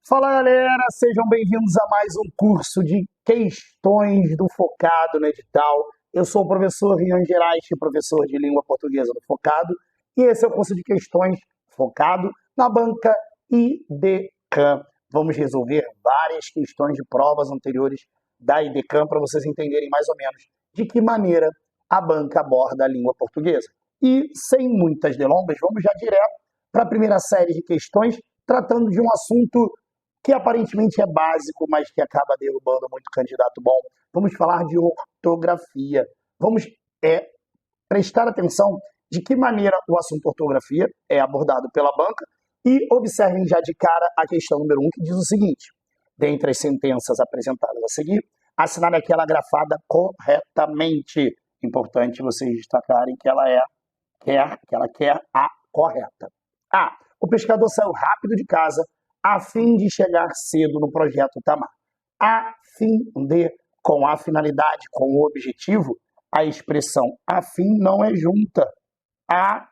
Fala galera, sejam bem-vindos a mais um curso de questões do Focado no Edital. Eu sou o professor Rian Gerais, professor de língua portuguesa do Focado, e esse é o curso de questões focado na banca IDCAM. Vamos resolver várias questões de provas anteriores da IDCAM para vocês entenderem mais ou menos de que maneira a banca aborda a língua portuguesa. E sem muitas delongas, vamos já direto para a primeira série de questões, tratando de um assunto que aparentemente é básico, mas que acaba derrubando muito candidato bom. Vamos falar de ortografia. Vamos prestar atenção de que maneira o assunto ortografia é abordado pela banca e observem já de cara a questão número 1, que diz o seguinte: dentre as sentenças apresentadas a seguir, assinale aquela grafada corretamente. Importante vocês destacarem que ela quer a correta. A. O pescador saiu rápido de casa a fim de chegar cedo no projeto Tamar. A fim de, com a finalidade, com o objetivo, a expressão a fim não é junta. A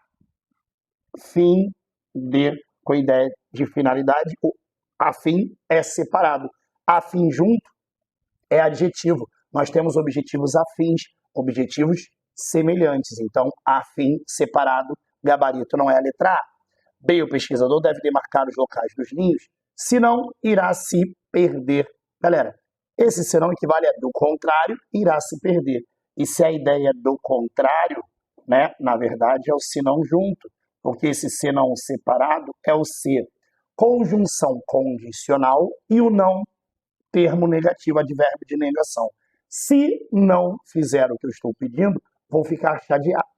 fim de, com a ideia de finalidade, o a fim é separado. A fim junto é adjetivo. Nós temos objetivos afins, objetivos semelhantes. Então, a fim separado, gabarito não é a letra A. B, o pesquisador deve demarcar os locais dos ninhos, senão irá se perder. Galera, esse senão equivale a do contrário, irá se perder. E se a ideia é do contrário, né, na verdade é o senão junto, porque esse senão separado é o ser. Conjunção condicional e o não, termo negativo, advérbio de negação. Se não fizer o que eu estou pedindo, vou ficar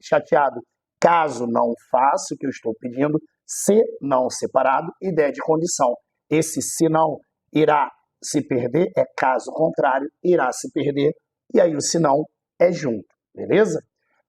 chateado. Caso não faça o que eu estou pedindo, se não separado, ideia de condição. Esse se não irá se perder é caso contrário, irá se perder, e aí o se não é junto, beleza?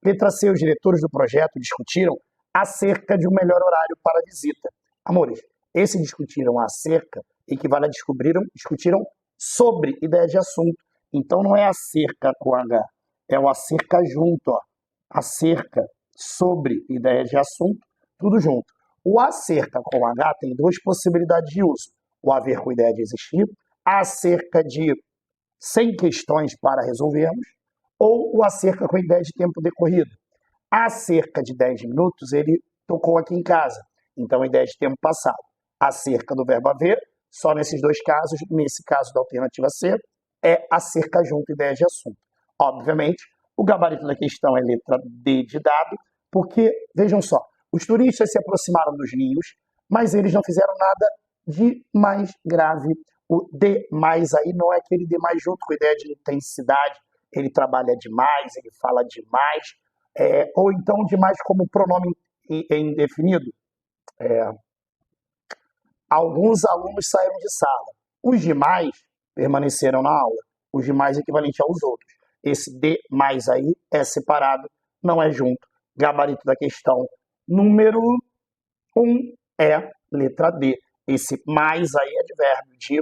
Letra C, os diretores do projeto discutiram acerca de um melhor horário para a visita. Amores, esse discutiram acerca equivale a discutiram sobre ideia de assunto. Então não é acerca com H, é o acerca junto, ó. Acerca, sobre ideia de assunto, tudo junto. O acerca com H tem duas possibilidades de uso. O haver com ideia de existir, acerca de sem questões para resolvermos, ou o acerca com ideia de tempo decorrido. Acerca de 10 minutos, ele tocou aqui em casa. Então, ideia de tempo passado. Acerca do verbo haver, só nesses dois casos, nesse caso da alternativa C, é acerca junto ideia de assunto. Obviamente, o gabarito da questão é letra D de dado, porque, vejam só, os turistas se aproximaram dos ninhos, mas eles não fizeram nada de mais grave. O de mais aí não é aquele de mais junto com a ideia de intensidade, ele trabalha demais, ele fala demais, ou então demais como pronome indefinido. Alguns alunos saíram de sala. Os demais permaneceram na aula. Os demais é equivalente aos outros. Esse de mais aí é separado, não é junto. Gabarito da questão número 1 é letra D. Esse mais aí é advérbio de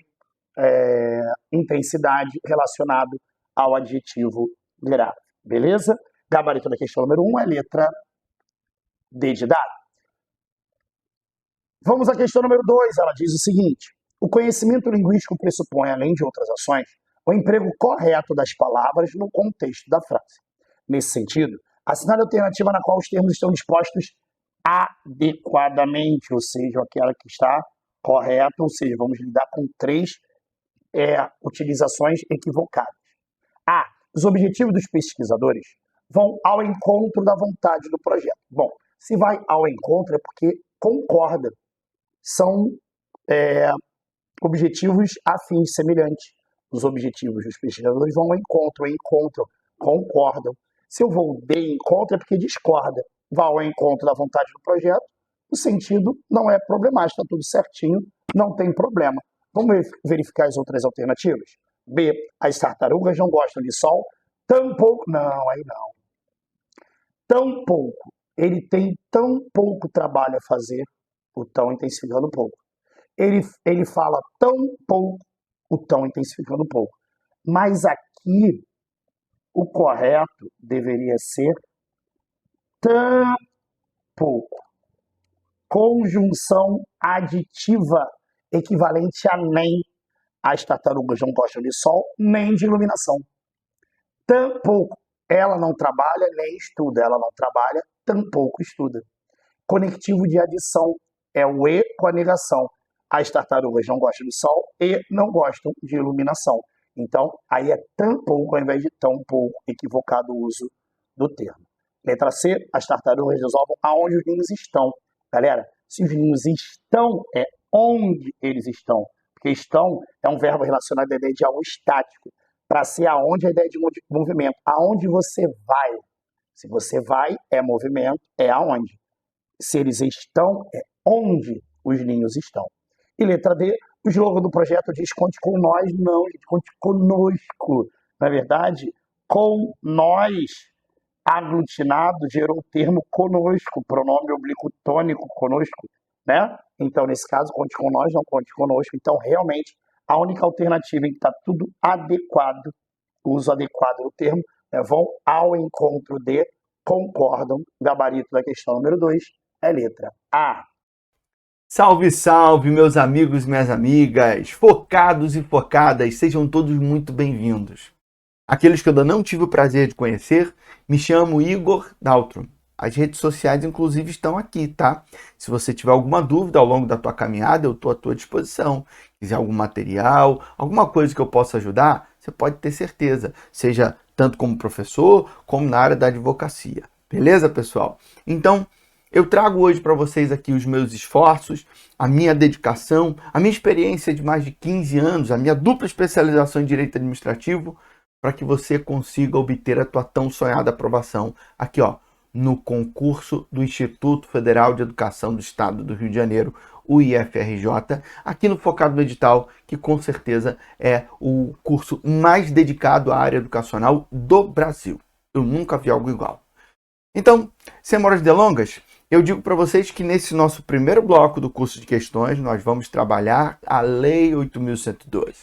intensidade relacionado ao adjetivo grave. Beleza? Gabarito da questão número 1 é letra D de dado. Vamos à questão número 2. Ela diz o seguinte: o conhecimento linguístico pressupõe, além de outras ações, o emprego correto das palavras no contexto da frase. Nesse sentido, assinale a alternativa na qual os termos estão dispostos adequadamente, ou seja, aquela que está correta, ou seja, vamos lidar com 3 utilizações equivocadas. A. Os objetivos dos pesquisadores vão ao encontro da vontade do projeto. Bom, se vai ao encontro é porque concorda. São objetivos afins, semelhantes. Os objetivos dos pesquisadores vão ao encontro, concordam. Se eu vou de encontro é porque discorda. Vai ao encontro da vontade do projeto, o sentido não é problemático, está tudo certinho, não tem problema. Vamos verificar as outras alternativas? B. As tartarugas não gostam de sol. Tampouco. Não, aí não. Tampouco. Ele tem tão pouco trabalho a fazer, o tão intensificando pouco. Ele fala tão pouco, o tão intensificando pouco. Mas aqui, o correto deveria ser tão pouco. Conjunção aditiva. equivalente a NEM. As tartarugas não gostam de sol nem de iluminação. Tampouco ela não trabalha nem estuda. Ela não trabalha, tampouco estuda. Conectivo de adição é o E com a negação. As tartarugas não gostam de sol e não gostam de iluminação. Então, aí é tampouco ao invés de tão pouco, equivocado o uso do termo. Letra C, as tartarugas desovam aonde os ninhos estão. Galera, se os ninhos estão, é onde eles estão. Porque estão é um verbo relacionado à ideia de algo estático. Para ser aonde é a ideia de movimento. Aonde você vai. Se você vai, é movimento, é aonde. Se eles estão, é onde os ninhos estão. E letra D, o slogan do projeto diz conte com nós, não, gente, conte conosco. Na verdade, com nós, aglutinado, gerou o termo conosco, pronome oblíquo tônico, conosco, né? Então, nesse caso, conte com nós, não conte conosco. Então, realmente, a única alternativa em que está tudo adequado, o uso adequado do termo, vão ao encontro de concordam. Gabarito da questão número 2 é letra A. Salve, salve, meus amigos e minhas amigas, focados e focadas, sejam todos muito bem-vindos. Aqueles que eu ainda não tive o prazer de conhecer, me chamo Igor Daltro. As redes sociais, inclusive, estão aqui, tá? Se você tiver alguma dúvida ao longo da tua caminhada, eu estou à tua disposição. Quiser algum material, alguma coisa que eu possa ajudar, você pode ter certeza, seja tanto como professor, como na área da advocacia. Beleza, pessoal? Então, eu trago hoje para vocês aqui os meus esforços, a minha dedicação, a minha experiência de mais de 15 anos, a minha dupla especialização em Direito Administrativo, para que você consiga obter a tua tão sonhada aprovação aqui, ó, no concurso do Instituto Federal de Educação do Estado do Rio de Janeiro, o IFRJ, aqui no Focado no Edital, que com certeza é o curso mais dedicado à área educacional do Brasil. Eu nunca vi algo igual. Então, sem mais delongas, eu digo para vocês que nesse nosso primeiro bloco do curso de questões, nós vamos trabalhar a Lei 8.102,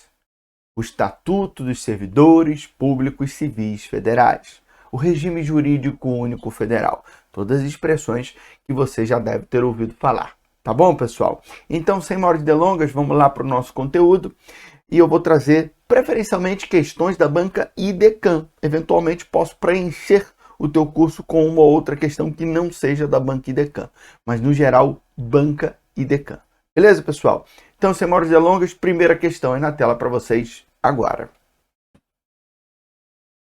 o Estatuto dos Servidores Públicos Civis Federais, o Regime Jurídico Único Federal, todas as expressões que você já deve ter ouvido falar. Tá bom, pessoal? Então, sem mais delongas, vamos lá para o nosso conteúdo e eu vou trazer preferencialmente questões da banca IDECAM. Eventualmente posso preencher o teu curso com uma ou outra questão que não seja da banca IDECAM, mas no geral, banca IDECAM. Beleza, pessoal? Então, sem mais delongas, primeira questão aí na tela para vocês agora.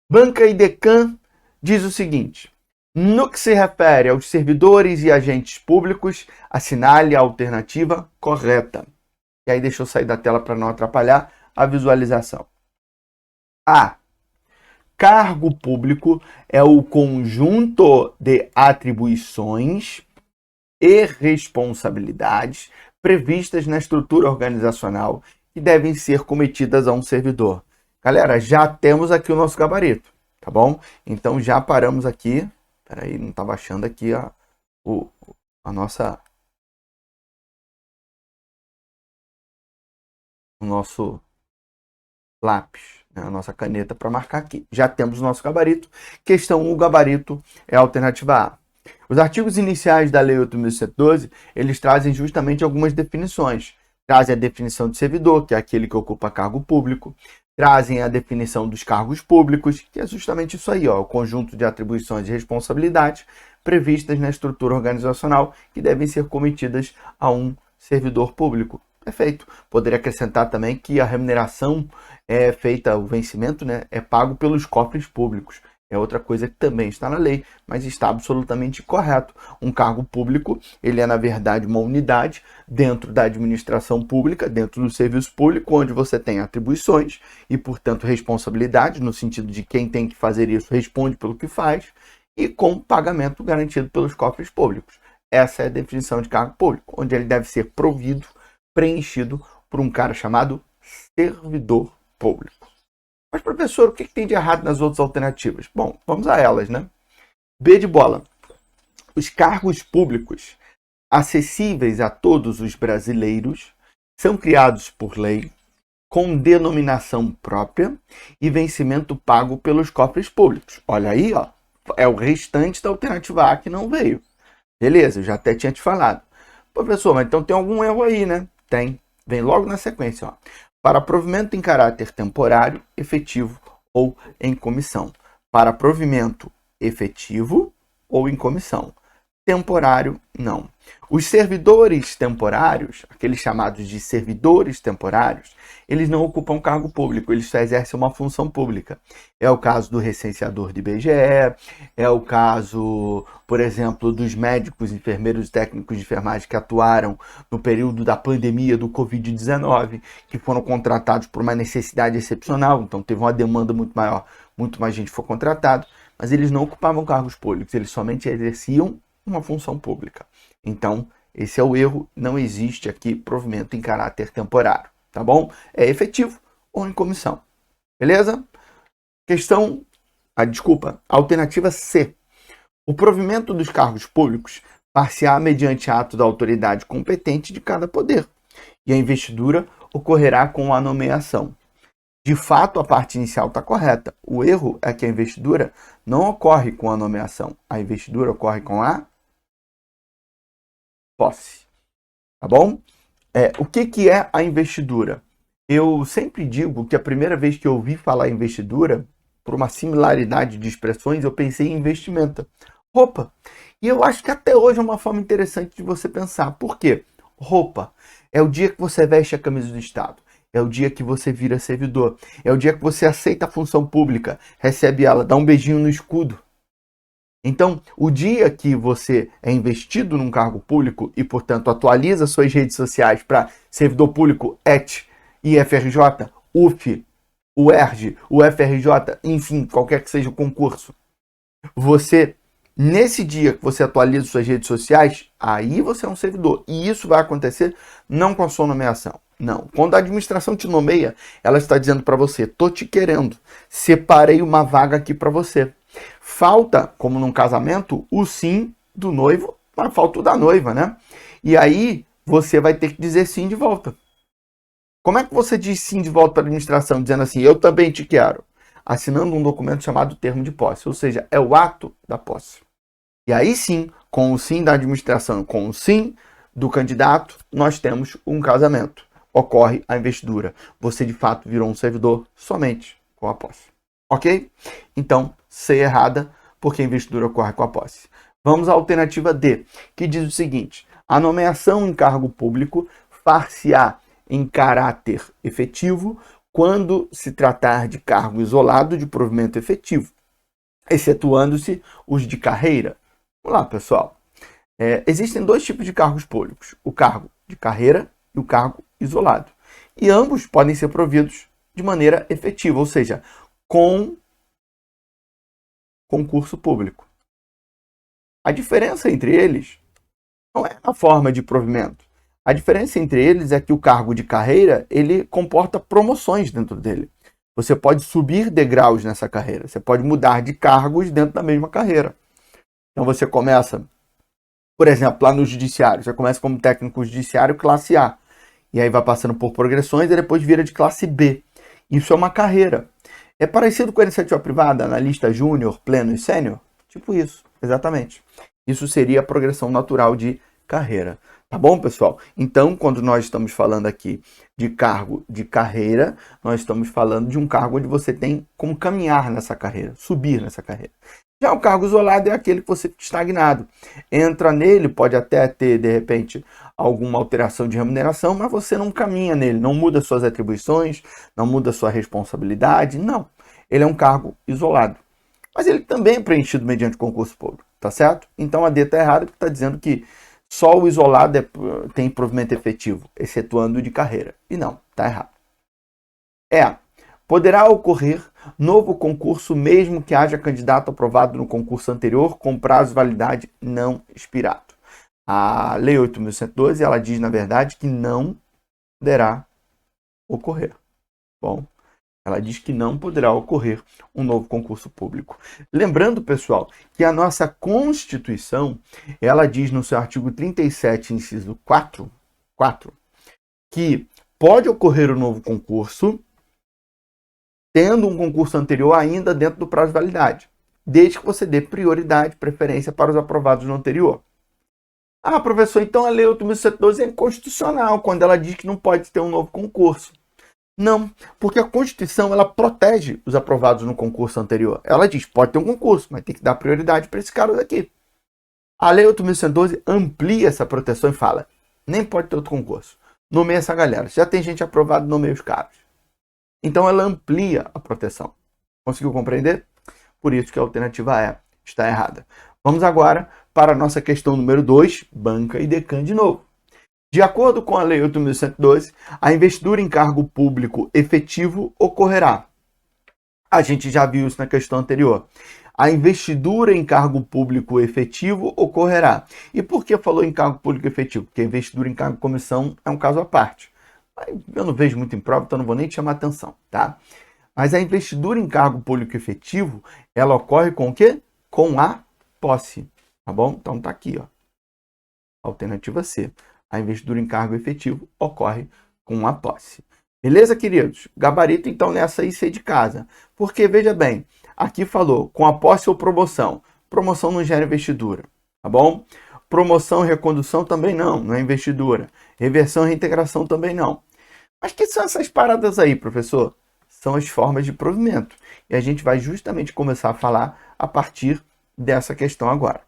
Banca IDECAM diz o seguinte: no que se refere aos servidores e agentes públicos, assinale a alternativa correta. E aí deixa eu sair da tela para não atrapalhar a visualização. A. Cargo público é o conjunto de atribuições e responsabilidades previstas na estrutura organizacional que devem ser cometidas a um servidor. Galera, já temos aqui o nosso gabarito, tá bom? Então já paramos aqui. Peraí, não estava achando aqui o nosso lápis, a nossa caneta para marcar aqui. Já temos o nosso gabarito. Questão 1, o gabarito é a alternativa A. Os artigos iniciais da Lei 8.112, eles trazem justamente algumas definições. Trazem a definição de servidor, que é aquele que ocupa cargo público. Trazem a definição dos cargos públicos, que é justamente isso aí, ó, o conjunto de atribuições e responsabilidades previstas na estrutura organizacional que devem ser cometidas a um servidor público. Perfeito. Poderia acrescentar também que a remuneração é feita, o vencimento, né, é pago pelos cofres públicos. É outra coisa que também está na lei, mas está absolutamente correto. Um cargo público, ele é na verdade uma unidade dentro da administração pública, dentro do serviço público, onde você tem atribuições e, portanto, responsabilidade, no sentido de quem tem que fazer isso responde pelo que faz, e com pagamento garantido pelos cofres públicos. Essa é a definição de cargo público, onde ele deve ser provido, preenchido por um cara chamado servidor público. Mas, professor, o que tem de errado nas outras alternativas? Bom, vamos a elas, né? B de bola. Os cargos públicos acessíveis a todos os brasileiros são criados por lei, com denominação própria e vencimento pago pelos cofres públicos. Olha aí, ó, é o restante da alternativa A que não veio. Beleza, eu já até tinha te falado. Professor, mas então tem algum erro aí, né? Tem. Vem logo na sequência, ó. Para provimento em caráter temporário, efetivo ou em comissão. Para provimento efetivo ou em comissão. Temporário, não. Os servidores temporários, aqueles chamados de servidores temporários, eles não ocupam cargo público, eles só exercem uma função pública. É o caso do recenseador de IBGE, é o caso, por exemplo, dos médicos, enfermeiros e técnicos de enfermagem que atuaram no período da pandemia do Covid-19, que foram contratados por uma necessidade excepcional, então teve uma demanda muito maior, muito mais gente foi contratada, mas eles não ocupavam cargos públicos, eles somente exerciam uma função pública. Então, esse é o erro, não existe aqui provimento em caráter temporário, tá bom? É efetivo ou em comissão, beleza? Alternativa C. O provimento dos cargos públicos far-se-á mediante ato da autoridade competente de cada poder, e a investidura ocorrerá com a nomeação. De fato, a parte inicial está correta. O erro é que a investidura não ocorre com a nomeação, a investidura ocorre com a posse, tá bom? O que é a investidura? Eu sempre digo que a primeira vez que eu ouvi falar em investidura, por uma similaridade de expressões, eu pensei em investimento. Roupa. E eu acho que até hoje é uma forma interessante de você pensar. Por quê? Roupa. É o dia que você veste a camisa do Estado. É o dia que você vira servidor. É o dia que você aceita a função pública, recebe ela, dá um beijinho no escudo. Então, o dia que você é investido num cargo público e, portanto, atualiza suas redes sociais para servidor público ET, IFRJ, UF, UERJ, UFRJ, enfim, qualquer que seja o concurso, nesse dia que você atualiza suas redes sociais, aí você é um servidor. E isso vai acontecer não com a sua nomeação. Não. Quando a administração te nomeia, ela está dizendo para você, tô te querendo, separei uma vaga aqui para você. Falta, como num casamento, o sim do noivo, mas falta o da noiva, né? E aí você vai ter que dizer sim de volta. Como é que você diz sim de volta para a administração, dizendo assim, eu também te quero? Assinando um documento chamado termo de posse, ou seja, é o ato da posse. E aí sim, com o sim da administração, com o sim do candidato, nós temos um casamento. Ocorre a investidura. Você de fato virou um servidor somente com a posse. Ok? Então, C errada, porque a investidura ocorre com a posse. Vamos à alternativa D, que diz o seguinte: a nomeação em cargo público far-se-á em caráter efetivo quando se tratar de cargo isolado de provimento efetivo, excetuando-se os de carreira. Vamos lá, pessoal. Existem dois tipos de cargos públicos: o cargo de carreira e o cargo isolado. E ambos podem ser providos de maneira efetiva, ou seja, com concurso público. A diferença entre eles não é a forma de provimento. A diferença entre eles é que o cargo de carreira, ele comporta promoções dentro dele. Você pode subir degraus nessa carreira, você pode mudar de cargos dentro da mesma carreira. Então você começa, por exemplo, lá no judiciário, você começa como técnico judiciário classe A, e aí vai passando por progressões e depois vira de classe B. Isso é uma carreira. É parecido com a iniciativa privada, analista júnior, pleno e sênior? Tipo isso, exatamente. Isso seria a progressão natural de carreira. Tá bom, pessoal? Então, quando nós estamos falando aqui de cargo de carreira, nós estamos falando de um cargo onde você tem como caminhar nessa carreira, subir nessa carreira. Já o cargo isolado é aquele que você fica estagnado. Entra nele, pode até ter, de repente, alguma alteração de remuneração, mas você não caminha nele, não muda suas atribuições, não muda sua responsabilidade, não. Ele é um cargo isolado. Mas ele também é preenchido mediante concurso público, tá certo? Então a D está errada porque está dizendo que só o isolado tem provimento efetivo, excetuando o de carreira. E não, está errado. Poderá ocorrer novo concurso mesmo que haja candidato aprovado no concurso anterior com prazo de validade não expirado. A Lei 8.112, ela diz, na verdade, que não poderá ocorrer. Bom, ela diz que não poderá ocorrer um novo concurso público. Lembrando, pessoal, que a nossa Constituição, ela diz no seu artigo 37, inciso 4, que pode ocorrer um novo concurso tendo um concurso anterior ainda dentro do prazo de validade, desde que você dê prioridade, preferência para os aprovados no anterior. Ah, professor, então a Lei 8.112 é inconstitucional quando ela diz que não pode ter um novo concurso. Não, porque a Constituição ela protege os aprovados no concurso anterior. Ela diz, pode ter um concurso, mas tem que dar prioridade para esse cara daqui. A Lei 8.112 amplia essa proteção e fala, nem pode ter outro concurso. Nomeia essa galera. Já tem gente aprovada, nomeia os caras. Então ela amplia a proteção. Conseguiu compreender? Por isso que a alternativa E está errada. Vamos agora para a nossa questão número 2, banca e decã de novo. De acordo com a Lei 8.112, a investidura em cargo público efetivo ocorrerá. A gente já viu isso na questão anterior. A investidura em cargo público efetivo ocorrerá. E por que falou em cargo público efetivo? Porque a investidura em cargo de comissão é um caso à parte. Eu não vejo muito em prova, então não vou nem te chamar atenção, tá? Mas a investidura em cargo público efetivo, ela ocorre com o quê? Com a posse, tá bom? Então tá aqui, ó. Alternativa C. A investidura em cargo efetivo ocorre com a posse. Beleza, queridos? Gabarito, então, nessa aí, ser de casa. Porque, veja bem, aqui falou com a posse ou promoção. Promoção não gera investidura, tá bom? Promoção e recondução também não é investidura. Reversão e reintegração também não. Mas que são essas paradas aí, professor? São as formas de provimento. E a gente vai justamente começar a falar a partir dessa questão agora.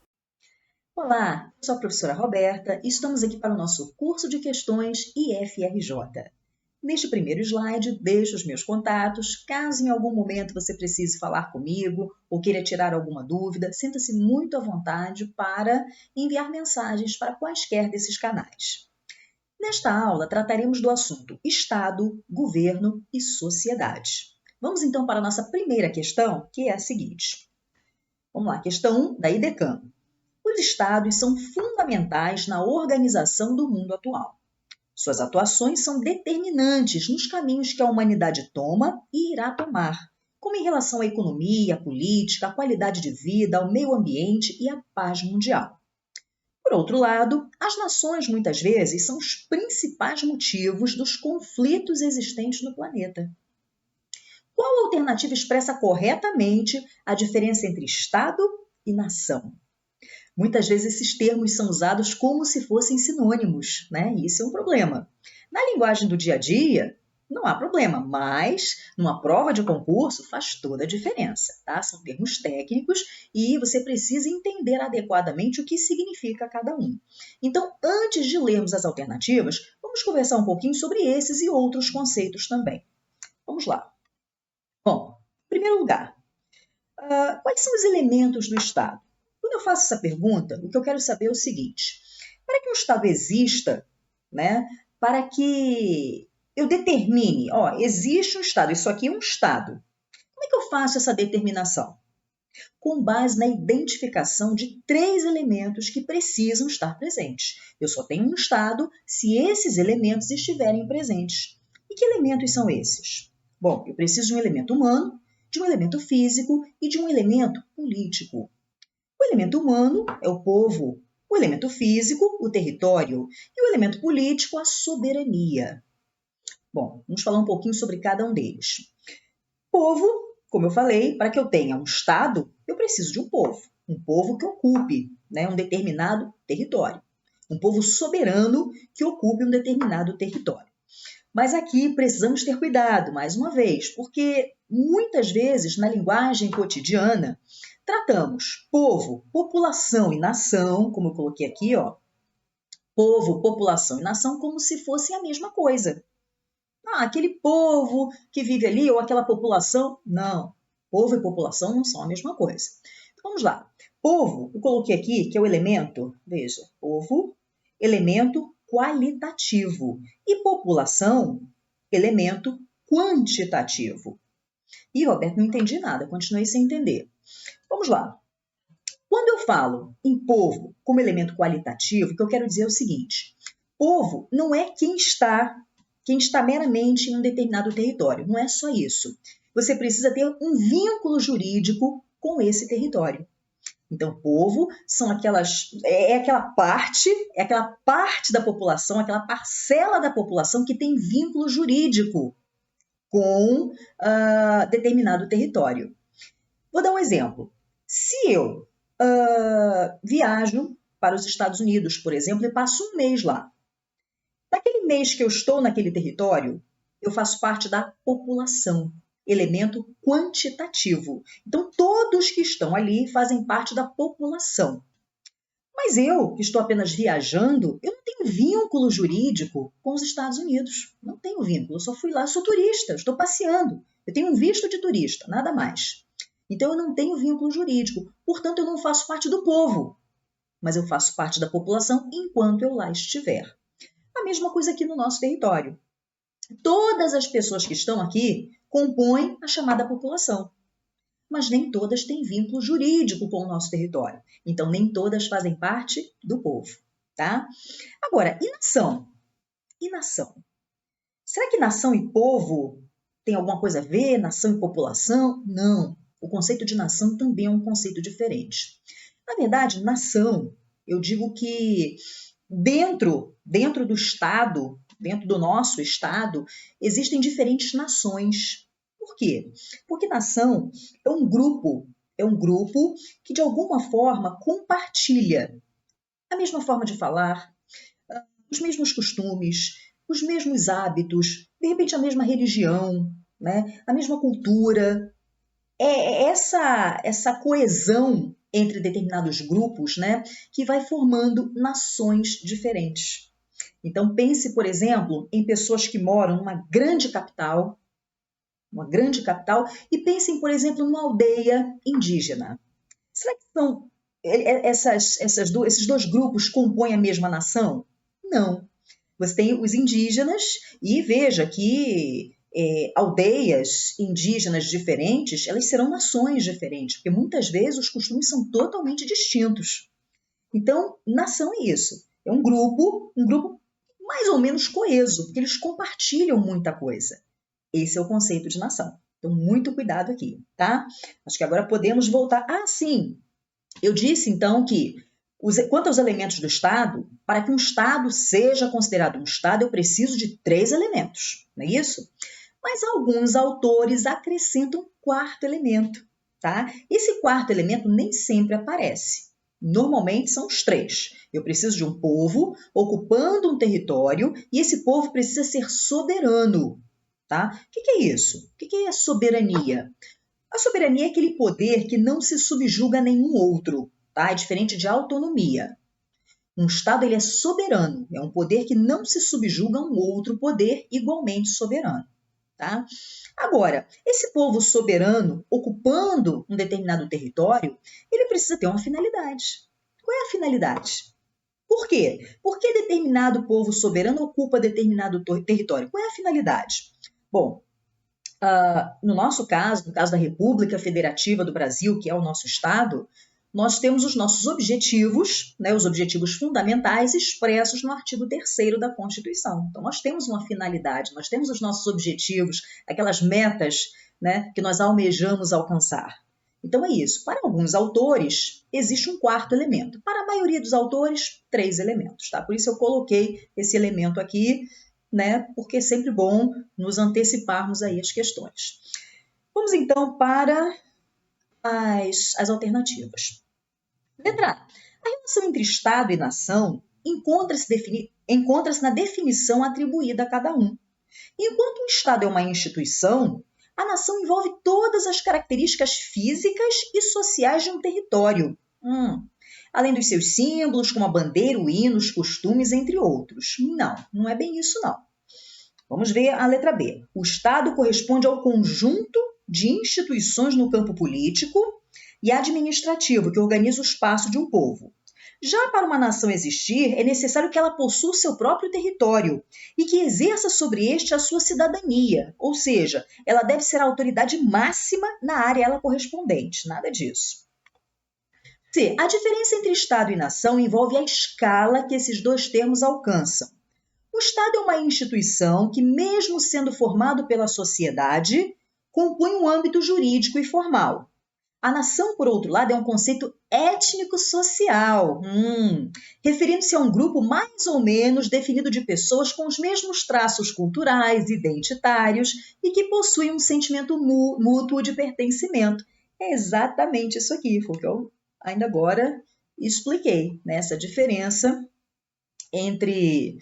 Olá, eu sou a professora Roberta e estamos aqui para o nosso curso de questões IFRJ. Neste primeiro slide, deixo os meus contatos. Caso em algum momento você precise falar comigo ou queira tirar alguma dúvida, sinta-se muito à vontade para enviar mensagens para quaisquer desses canais. Nesta aula, trataremos do assunto Estado, Governo e Sociedade. Vamos então para a nossa primeira questão, que é a seguinte. Vamos lá, questão 1 da IDECAM. Os estados são fundamentais na organização do mundo atual. Suas atuações são determinantes nos caminhos que a humanidade toma e irá tomar, como em relação à economia, à política, à qualidade de vida, ao meio ambiente e à paz mundial. Por outro lado, as nações muitas vezes são os principais motivos dos conflitos existentes no planeta. Qual alternativa expressa corretamente a diferença entre Estado e nação? Muitas vezes esses termos são usados como se fossem sinônimos, né? E isso é um problema. Na linguagem do dia a dia, não há problema, mas numa prova de concurso faz toda a diferença, tá? São termos técnicos e você precisa entender adequadamente o que significa cada um. Então, antes de lermos as alternativas, vamos conversar um pouquinho sobre esses e outros conceitos também. Vamos lá. Bom, em primeiro lugar, quais são os elementos do Estado? Quando eu faço essa pergunta, o que eu quero saber é o seguinte: para que um Estado exista, né, para que eu determine, existe um Estado, isso aqui é um Estado. Como é que eu faço essa determinação? Com base na identificação de 3 elementos que precisam estar presentes. Eu só tenho um Estado se esses elementos estiverem presentes. E que elementos são esses? Bom, eu preciso de um elemento humano, de um elemento físico e de um elemento político. O elemento humano é o povo, o elemento físico, o território, e o elemento político, a soberania. Bom, vamos falar um pouquinho sobre cada um deles. Povo, como eu falei, para que eu tenha um Estado, eu preciso de um povo que ocupe, né, um determinado território, um povo soberano que ocupe um determinado território. Mas aqui precisamos ter cuidado, mais uma vez, porque muitas vezes na linguagem cotidiana tratamos povo, população e nação, como eu coloquei aqui, povo, população e nação como se fossem a mesma coisa. Aquele povo que vive ali ou aquela população, não. Povo e população não são a mesma coisa. Então, vamos lá. Povo, eu coloquei aqui que é o elemento, veja, povo, elemento qualitativo e população, elemento quantitativo. Ih, Roberto, não entendi nada, continuei sem entender. Vamos lá. Quando eu falo em povo como elemento qualitativo, o que eu quero dizer é o seguinte: povo não é quem está meramente em um determinado território, não é só isso. Você precisa ter um vínculo jurídico com esse território. Então, povo são aquela parte da população, aquela parcela da população que tem vínculo jurídico com determinado território. Vou dar um exemplo. Se eu viajo para os Estados Unidos, por exemplo, e passo um mês lá. Naquele mês que eu estou naquele território, eu faço parte da população, elemento quantitativo. Então, todos que estão ali fazem parte da população. Mas eu, que estou apenas viajando, eu não tenho vínculo jurídico com os Estados Unidos. Não tenho vínculo, eu só fui lá, sou turista, estou passeando. Eu tenho um visto de turista, nada mais. Então eu não tenho vínculo jurídico, portanto eu não faço parte do povo, mas eu faço parte da população enquanto eu lá estiver. A mesma coisa aqui no nosso território. Todas as pessoas que estão aqui compõem a chamada população. Mas nem todas têm vínculo jurídico com o nosso território. Então, nem todas fazem parte do povo, tá? Agora, e nação? E nação? Será que nação e povo tem alguma coisa a ver? Nação e população? Não. O conceito de nação também é um conceito diferente. Na verdade, nação, eu digo que dentro do Estado, dentro do nosso Estado, existem diferentes nações. Por quê? Porque nação é um grupo que de alguma forma compartilha a mesma forma de falar, os mesmos costumes, os mesmos hábitos, de repente a mesma religião, né? A mesma cultura. É essa coesão entre determinados grupos, né, que vai formando nações diferentes. Então pense, por exemplo, em pessoas que moram numa grande capital, e pensem, por exemplo, numa aldeia indígena. Será que são esses dois grupos compõem a mesma nação? Não. Você tem os indígenas e veja que aldeias indígenas diferentes, elas serão nações diferentes, porque muitas vezes os costumes são totalmente distintos. Então, nação é isso. É um grupo mais ou menos coeso, porque eles compartilham muita coisa. Esse é o conceito de nação. Então, muito cuidado aqui, tá? Acho que agora podemos voltar. Ah, sim! Eu disse, então, que quanto aos elementos do Estado, para que um Estado seja considerado um Estado, eu preciso de 3 elementos, não é isso? Mas alguns autores acrescentam um quarto elemento, tá? Esse quarto elemento nem sempre aparece. Normalmente são os 3. Eu preciso de um povo ocupando um território e esse povo precisa ser soberano. Tá? O que é isso? O que é a soberania? A soberania é aquele poder que não se subjuga a nenhum outro, tá? É diferente de autonomia. Um Estado ele é soberano, é um poder que não se subjuga a um outro poder igualmente soberano. Tá? Agora, esse povo soberano, ocupando um determinado território, ele precisa ter uma finalidade. Qual é a finalidade? Por quê? Por que determinado povo soberano ocupa determinado território? Qual é a finalidade? Bom, no nosso caso, no caso da República Federativa do Brasil, que é o nosso Estado, nós temos os nossos objetivos, né, os objetivos fundamentais expressos no artigo 3º da Constituição. Então, nós temos uma finalidade, nós temos os nossos objetivos, aquelas metas, né, que nós almejamos alcançar. Então, é isso. Para alguns autores, existe um quarto elemento. Para a maioria dos autores, 3 elementos. Tá? Por isso eu coloquei esse elemento aqui, né, porque é sempre bom nos anteciparmos aí às questões. Vamos então para as alternativas. Letra A. A relação entre Estado e nação encontra-se na definição atribuída a cada um. Enquanto o Estado é uma instituição, a nação envolve todas as características físicas e sociais de um território. Além dos seus símbolos, como a bandeira, o hino, os costumes, entre outros. Não é bem isso não. Vamos ver a letra B. O Estado corresponde ao conjunto de instituições no campo político e administrativo que organiza o espaço de um povo. Já para uma nação existir, é necessário que ela possua o seu próprio território e que exerça sobre este a sua cidadania, ou seja, ela deve ser a autoridade máxima na área a ela correspondente. Nada disso. C. A diferença entre Estado e nação envolve a escala que esses dois termos alcançam. O Estado é uma instituição que, mesmo sendo formado pela sociedade, compõe um âmbito jurídico e formal. A nação, por outro lado, é um conceito étnico-social, referindo-se a um grupo mais ou menos definido de pessoas com os mesmos traços culturais, identitários e que possuem um sentimento mútuo de pertencimento. É exatamente isso aqui, foi o que eu ainda agora expliquei, né, essa diferença entre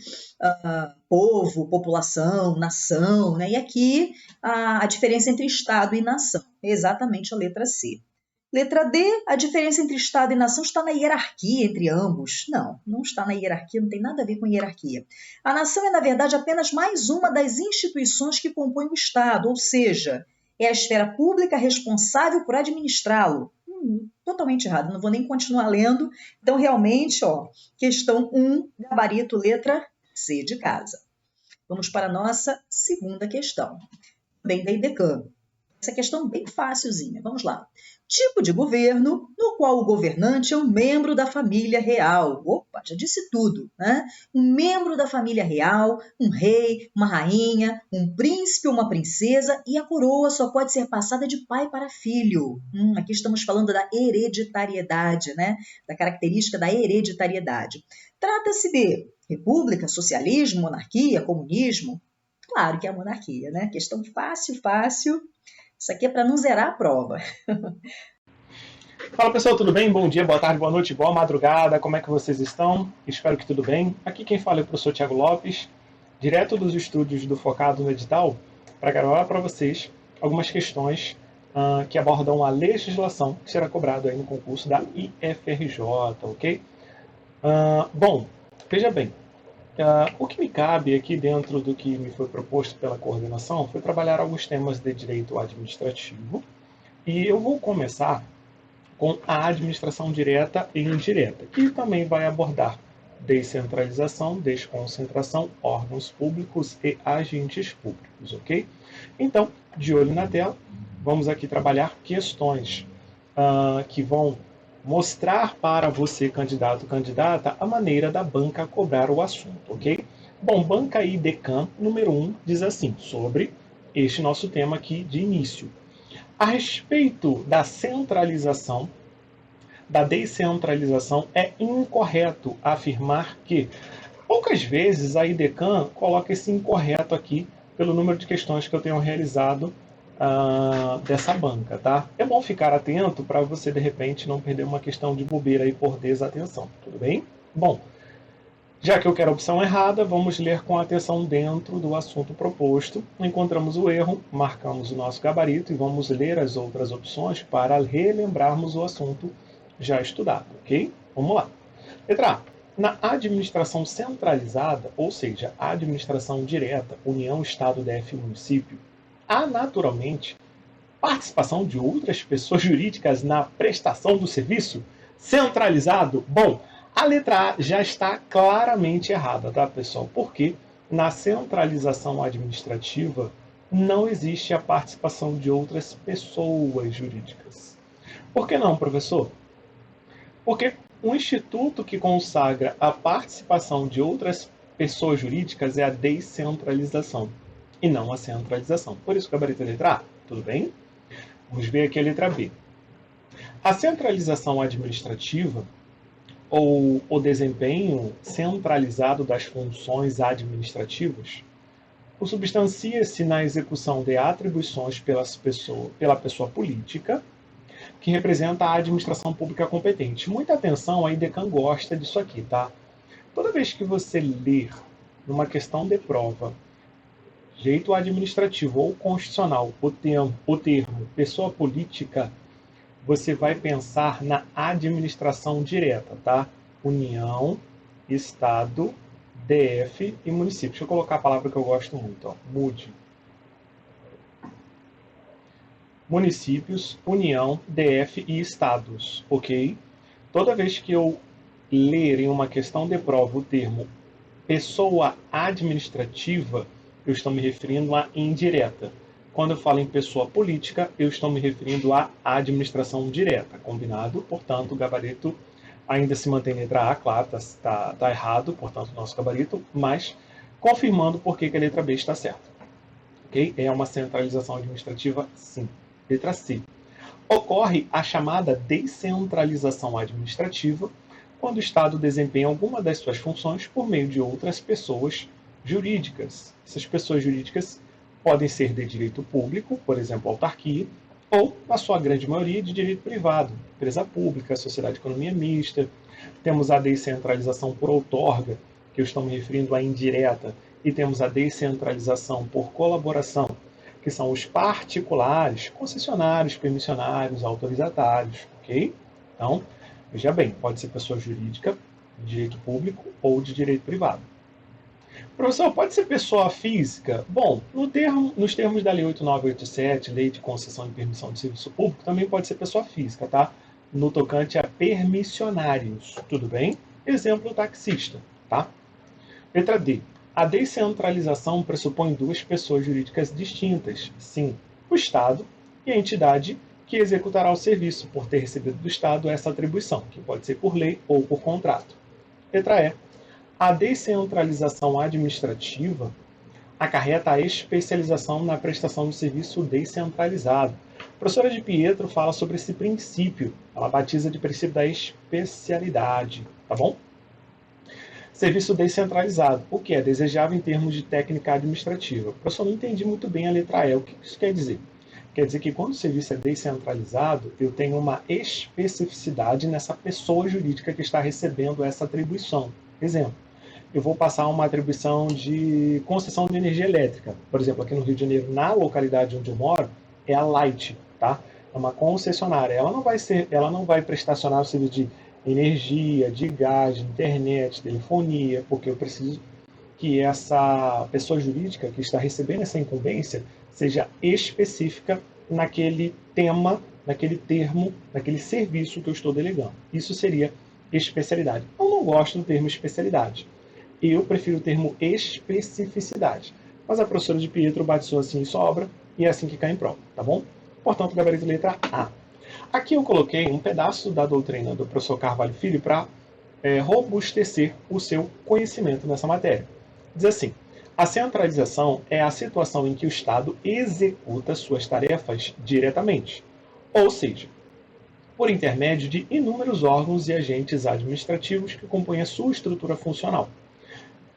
povo, população, nação, né? E aqui a diferença entre Estado e nação, exatamente a letra C. Letra D, a diferença entre Estado e nação está na hierarquia entre ambos. Não, não está na hierarquia, não tem nada a ver com hierarquia. A nação é, na verdade, apenas mais uma das instituições que compõem o Estado, ou seja, é a esfera pública responsável por administrá-lo. Totalmente errado, não vou nem continuar lendo. Então, realmente, questão 1, gabarito, letra C de casa. Vamos para a nossa segunda questão. Também da IDECAN. Essa questão bem facilzinha. Vamos lá. Tipo de governo no qual o governante é um membro da família real. Opa, já disse tudo, né? Um membro da família real, um rei, uma rainha, um príncipe ou uma princesa, e a coroa só pode ser passada de pai para filho. Aqui estamos falando da hereditariedade, né? Da característica da hereditariedade. Trata-se de república, socialismo, monarquia, comunismo? Claro que é a monarquia, né? Questão fácil, fácil. Isso aqui é para não zerar a prova. Fala pessoal, tudo bem? Bom dia, boa tarde, boa noite, boa madrugada, como é que vocês estão? Espero que tudo bem. Aqui quem fala é o professor Thiago Lopes, direto dos estúdios do Focado no Edital, para gravar para vocês algumas questões que abordam a legislação que será cobrada aí no concurso da IFRJ, ok? Bom, veja bem, o que me cabe aqui dentro do que me foi proposto pela coordenação foi trabalhar alguns temas de direito administrativo, e eu vou começar com a administração direta e indireta, que também vai abordar descentralização, desconcentração, órgãos públicos e agentes públicos, ok? Então, de olho na tela, vamos aqui trabalhar questões que vão mostrar para você, candidato ou candidata, a maneira da banca cobrar o assunto, ok? Bom, banca IDECAN número 1 diz assim, sobre este nosso tema aqui de início. A respeito da centralização, da descentralização, é incorreto afirmar que, poucas vezes a IDECAN coloca esse incorreto aqui pelo número de questões que eu tenho realizado dessa banca, tá? É bom ficar atento para você, de repente, não perder uma questão de bobeira aí por desatenção, tudo bem? Bom, já que eu quero a opção errada, vamos ler com atenção dentro do assunto proposto. Encontramos o erro, marcamos o nosso gabarito e vamos ler as outras opções para relembrarmos o assunto já estudado, ok? Vamos lá. Letra A. Na administração centralizada, ou seja, a administração direta, União, Estado, DF e município, há naturalmente participação de outras pessoas jurídicas na prestação do serviço centralizado? Bom, a letra A já está claramente errada, tá, pessoal? Porque na centralização administrativa não existe a participação de outras pessoas jurídicas. Por que não, professor? Porque o instituto que consagra a participação de outras pessoas jurídicas é a descentralização e não a centralização. Por isso, gabarito é a letra A. Tudo bem? Vamos ver aqui a letra B. A centralização administrativa ou o desempenho centralizado das funções administrativas consubstancia-se na execução de atribuições pela pessoa política que representa a administração pública competente. Muita atenção, a IDECAN gosta disso aqui, tá? Toda vez que você ler numa questão de prova direito administrativo ou constitucional o termo pessoa política, você vai pensar na administração direta, tá? União, Estado, DF e município. Deixa eu colocar a palavra que eu gosto muito, ó. Mude. Municípios, União, DF e Estados, ok? Toda vez que eu ler em uma questão de prova o termo pessoa administrativa, eu estou me referindo à indireta. Quando eu falo em pessoa política, eu estou me referindo à administração direta, combinado? Portanto, o gabarito ainda se mantém letra A, claro, está errado, portanto, o nosso gabarito, mas confirmando por que a letra B está certa. Okay? É uma centralização administrativa, sim. Letra C. Ocorre a chamada descentralização administrativa quando o Estado desempenha alguma das suas funções por meio de outras pessoas jurídicas. Essas pessoas jurídicas podem ser de direito público, por exemplo, autarquia, ou, na sua grande maioria, de direito privado, empresa pública, sociedade de economia mista. Temos a descentralização por outorga, que eu estou me referindo à indireta, e temos a descentralização por colaboração, que são os particulares, concessionários, permissionários, autorizatários, ok? Então, veja bem, pode ser pessoa jurídica, de direito público ou de direito privado. Professor, pode ser pessoa física? Bom, nos termos da Lei 8987, Lei de Concessão e Permissão de Serviço Público, também pode ser pessoa física, tá? No tocante a permissionários, tudo bem? Exemplo, taxista, tá? Letra D. A descentralização pressupõe duas pessoas jurídicas distintas. Sim, o Estado e a entidade que executará o serviço, por ter recebido do Estado essa atribuição, que pode ser por lei ou por contrato. Letra E. A descentralização administrativa acarreta a especialização na prestação de serviço descentralizado. A professora de Pietro fala sobre esse princípio. Ela batiza de princípio da especialidade, tá bom? Serviço descentralizado. O que é desejável em termos de técnica administrativa? Professor, não entendi muito bem a letra E. O que isso quer dizer? Quer dizer que quando o serviço é descentralizado, eu tenho uma especificidade nessa pessoa jurídica que está recebendo essa atribuição. Exemplo, eu vou passar uma atribuição de concessão de energia elétrica. Por exemplo, aqui no Rio de Janeiro, na localidade onde eu moro, é a Light, tá? É uma concessionária. Ela não vai prestacionar o serviço de energia, de gás, de internet, telefonia, porque eu preciso que essa pessoa jurídica que está recebendo essa incumbência seja específica naquele tema, naquele termo, naquele serviço que eu estou delegando. Isso seria especialidade. Eu não gosto do termo especialidade. Eu prefiro o termo especificidade. Mas a professora de Pietro batizou assim em sobra e é assim que cai em prova, tá bom? Portanto, gabarito letra A. Aqui eu coloquei um pedaço da doutrina do professor Carvalho Filho para robustecer o seu conhecimento nessa matéria. Diz assim: a centralização é a situação em que o Estado executa suas tarefas diretamente, ou seja, por intermédio de inúmeros órgãos e agentes administrativos que compõem a sua estrutura funcional.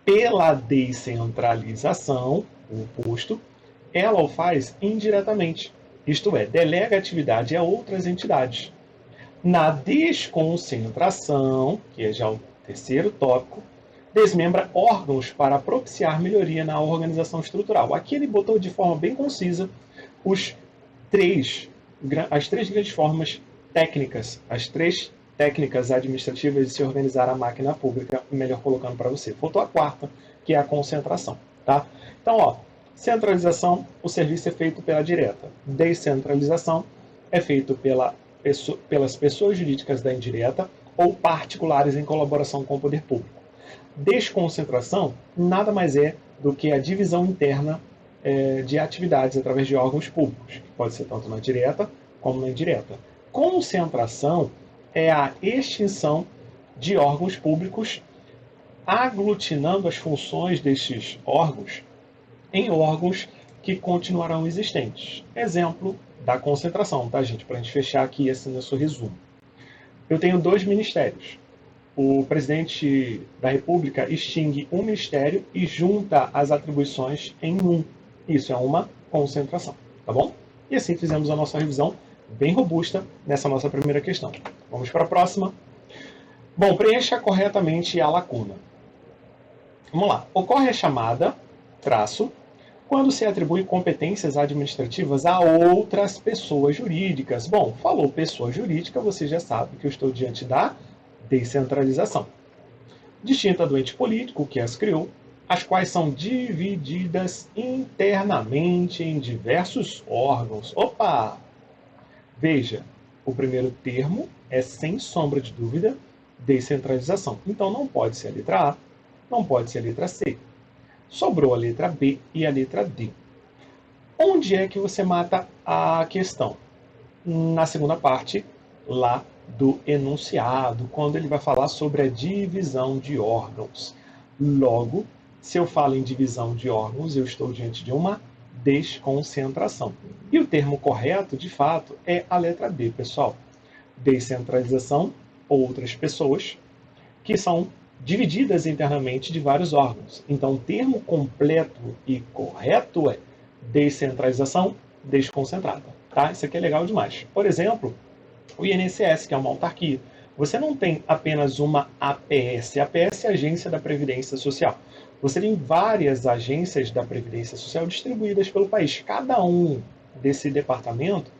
Pela descentralização, o oposto, ela o faz indiretamente, isto é, delega a atividade a outras entidades. Na desconcentração, que é já o terceiro tópico, desmembra órgãos para propiciar melhoria na organização estrutural. Aqui ele botou de forma bem concisa as três grandes formas técnicas, as três técnicas administrativas de se organizar a máquina pública, melhor colocando para você. Faltou a quarta, que é a concentração. Tá? Então, ó, centralização, o serviço é feito pela direta. Descentralização é feito pelas pessoas jurídicas da indireta ou particulares em colaboração com o poder público. Desconcentração nada mais é do que a divisão interna de atividades através de órgãos públicos, que pode ser tanto na direta como na indireta. Concentração é a extinção de órgãos públicos, aglutinando as funções destes órgãos em órgãos que continuarão existentes. Exemplo da concentração, tá, gente? Para a gente fechar aqui esse nosso resumo. Eu tenho 2 ministérios. O presidente da República extingue um ministério e junta as atribuições em um. Isso é uma concentração, tá bom? E assim fizemos a nossa revisão bem robusta nessa nossa primeira questão. Vamos para a próxima. Bom, preencha corretamente a lacuna. Vamos lá. Ocorre a chamada, traço, quando se atribui competências administrativas a outras pessoas jurídicas. Bom, falou pessoa jurídica, você já sabe que eu estou diante da descentralização. Distinta do ente político que as criou, as quais são divididas internamente em diversos órgãos. Opa! Veja, o primeiro termo é, sem sombra de dúvida, descentralização. Então não pode ser a letra A, não pode ser a letra C. Sobrou a letra B e a letra D. Onde é que você mata a questão? Na segunda parte, lá do enunciado, quando ele vai falar sobre a divisão de órgãos. Logo, se eu falo em divisão de órgãos, eu estou diante de uma desconcentração. E o termo correto, de fato, é a letra B, pessoal. Descentralização, outras pessoas, que são divididas internamente de vários órgãos. Então, o termo completo e correto é descentralização desconcentrada. Tá? Isso aqui é legal demais. Por exemplo, o INSS, que é uma autarquia. Você não tem apenas uma APS. A APS é a Agência da Previdência Social. Você tem várias agências da Previdência Social distribuídas pelo país. Cada um desse departamento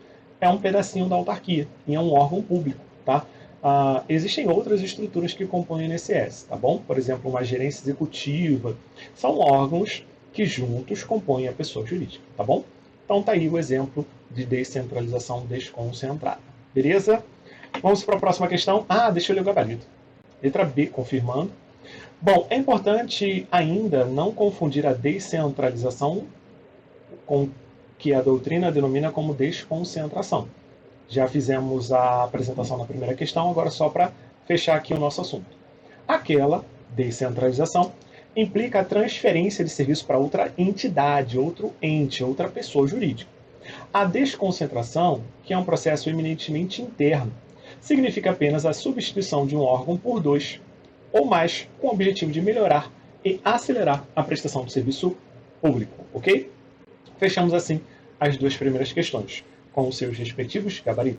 é um pedacinho da autarquia e é um órgão público, tá? Existem outras estruturas que compõem o INSS, tá bom? Por exemplo, uma gerência executiva. São órgãos que juntos compõem a pessoa jurídica, tá bom? Então tá aí o exemplo de descentralização desconcentrada. Beleza? Vamos para a próxima questão. Deixa eu ler o gabarito. Letra B, confirmando. Bom, é importante ainda não confundir a descentralização com o que a doutrina denomina como desconcentração. Já fizemos a apresentação na primeira questão, agora só para fechar aqui o nosso assunto. Aquela descentralização implica a transferência de serviço para outra entidade, outro ente, outra pessoa jurídica. A desconcentração, que é um processo eminentemente interno, significa apenas a substituição de um órgão por dois ou mais, com o objetivo de melhorar e acelerar a prestação do serviço público, ok? Fechamos assim as duas primeiras questões, com os seus respectivos gabaritos.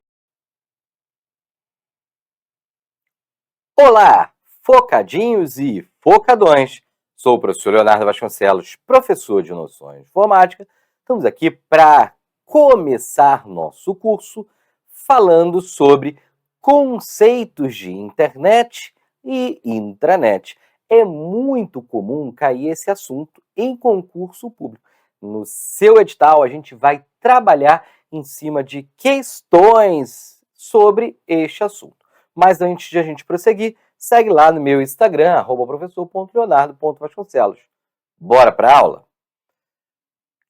Olá, focadinhos e focadões! Sou o professor Leonardo Vasconcelos, professor de Noções de Informática. Estamos aqui para começar nosso curso falando sobre conceitos de internet e intranet. É muito comum cair esse assunto em concurso público. No seu edital, a gente vai trabalhar em cima de questões sobre este assunto. Mas antes de a gente prosseguir, segue lá no meu Instagram, @professor.leonardo.vasconcelos. Bora para a aula?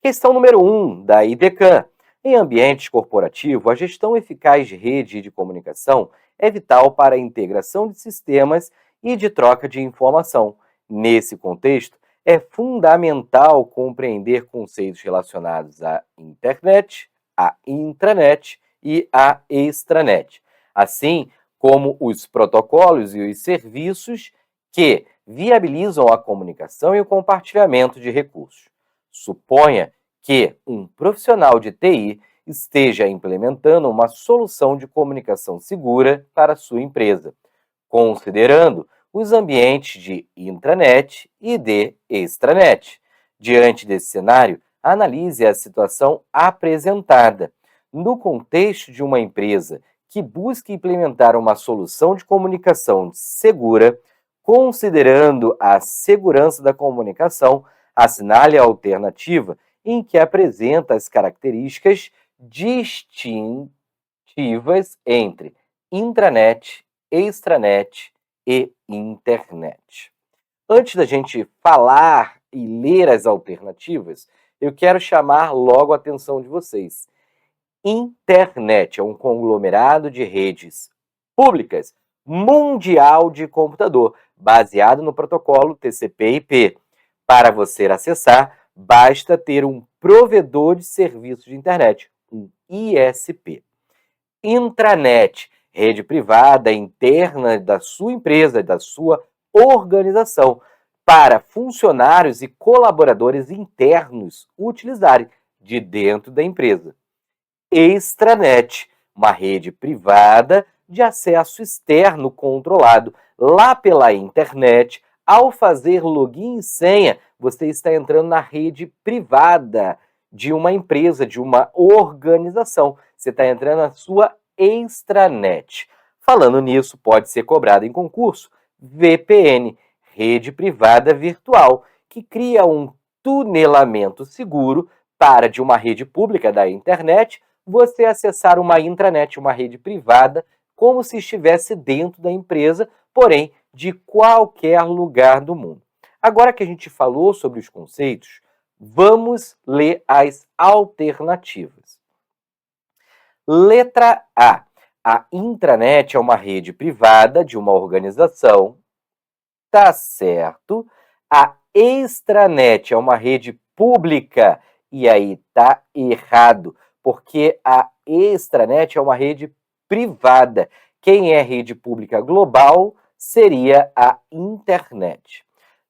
Questão número 1 da IDECAN. Em ambiente corporativo, a gestão eficaz de rede e de comunicação é vital para a integração de sistemas e de troca de informação. Nesse contexto, é fundamental compreender conceitos relacionados à internet, à intranet e à extranet, assim como os protocolos e os serviços que viabilizam a comunicação e o compartilhamento de recursos. Suponha que um profissional de TI esteja implementando uma solução de comunicação segura para a sua empresa, considerando os ambientes de intranet e de extranet. Diante desse cenário, analise a situação apresentada. No contexto de uma empresa que busca implementar uma solução de comunicação segura, considerando a segurança da comunicação, assinale a alternativa em que apresenta as características distintivas entre intranet, extranet e internet. Antes da gente falar e ler as alternativas, eu quero chamar logo a atenção de vocês. Internet é um conglomerado de redes públicas mundial de computador, baseado no protocolo TCP/IP. Para você acessar, basta ter um provedor de serviço de internet, um ISP. Intranet, rede privada interna da sua empresa, da sua organização, para funcionários e colaboradores internos utilizarem de dentro da empresa. Extranet, uma rede privada de acesso externo controlado lá pela internet. Ao fazer login e senha, você está entrando na rede privada de uma empresa, de uma organização. Você está entrando na sua extranet. Falando nisso, pode ser cobrado em concurso VPN, rede privada virtual, que cria um tunelamento seguro para, de uma rede pública da internet, você acessar uma intranet, uma rede privada, como se estivesse dentro da empresa, porém de qualquer lugar do mundo. Agora que a gente falou sobre os conceitos, vamos ler as alternativas. Letra A. A intranet é uma rede privada de uma organização. Tá certo. A extranet é uma rede pública. E aí tá errado, porque a extranet é uma rede privada. Quem é rede pública global seria a internet.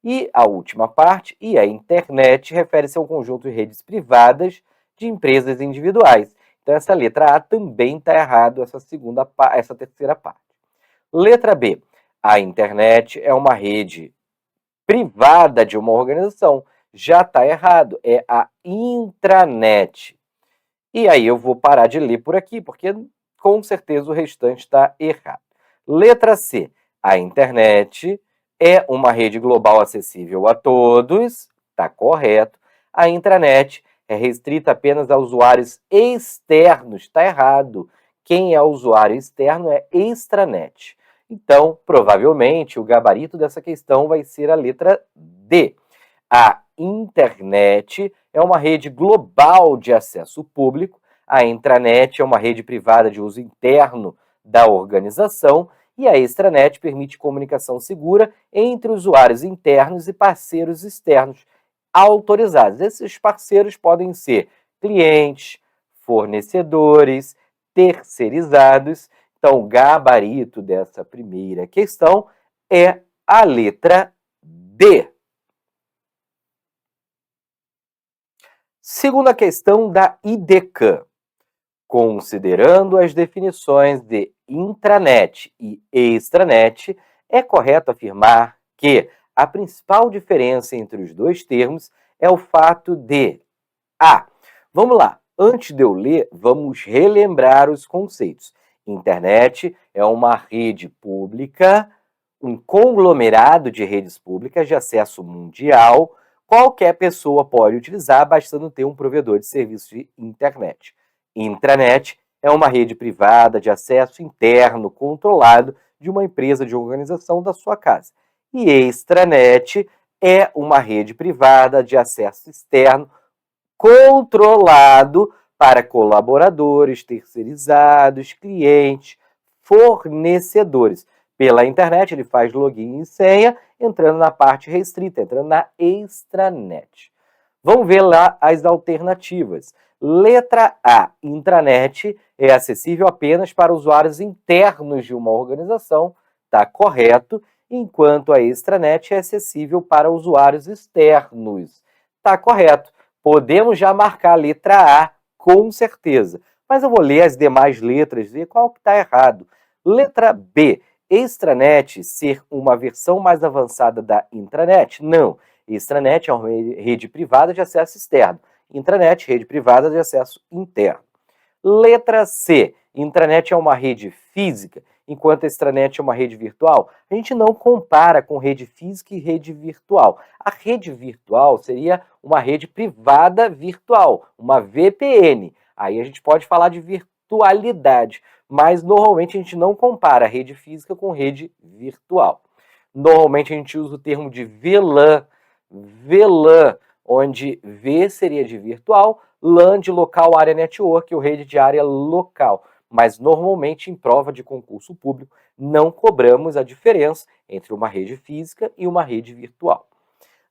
E a última parte, e a internet, refere-se a um conjunto de redes privadas de empresas individuais. Então, essa letra A também está errado, essa terceira parte. Letra B. A internet é uma rede privada de uma organização. Já está errado, é a intranet. E aí eu vou parar de ler por aqui, porque com certeza o restante está errado. Letra C. A internet é uma rede global acessível a todos. Está correto. A intranet é restrita apenas a usuários externos. Está errado. Quem é usuário externo é extranet. Então, provavelmente, o gabarito dessa questão vai ser a letra D. A internet é uma rede global de acesso público. A intranet é uma rede privada de uso interno da organização. E a extranet permite comunicação segura entre usuários internos e parceiros externos autorizados. Esses parceiros podem ser clientes, fornecedores, terceirizados. Então, o gabarito dessa primeira questão é a letra D. Segunda questão da IDECAN. Considerando as definições de intranet e extranet, é correto afirmar que a principal diferença entre os dois termos é o fato de A. Vamos lá, antes de eu ler, vamos relembrar os conceitos. Internet é uma rede pública, um conglomerado de redes públicas de acesso mundial. Qualquer pessoa pode utilizar, bastando ter um provedor de serviço de internet. Intranet é uma rede privada de acesso interno controlado de uma empresa de organização da sua casa. E extranet é uma rede privada de acesso externo controlado para colaboradores, terceirizados, clientes, fornecedores. Pela internet, ele faz login e senha, entrando na parte restrita, entrando na extranet. Vamos ver lá as alternativas. Letra A. Intranet é acessível apenas para usuários internos de uma organização. Está correto. Enquanto a extranet é acessível para usuários externos. Está correto. Podemos já marcar a letra A, com certeza. Mas eu vou ler as demais letras e ver qual que está errado. Letra B. Extranet ser uma versão mais avançada da intranet? Não. Extranet é uma rede privada de acesso externo. Intranet, rede privada de acesso interno. Letra C. Intranet é uma rede física, enquanto a extranet é uma rede virtual. A gente não compara com rede física e rede virtual. A rede virtual seria uma rede privada virtual, uma VPN. Aí a gente pode falar de virtualidade, mas normalmente a gente não compara rede física com rede virtual. Normalmente a gente usa o termo de VLAN, onde V seria de virtual, LAN de local area network, ou rede de área local. Mas normalmente em prova de concurso público não cobramos a diferença entre uma rede física e uma rede virtual.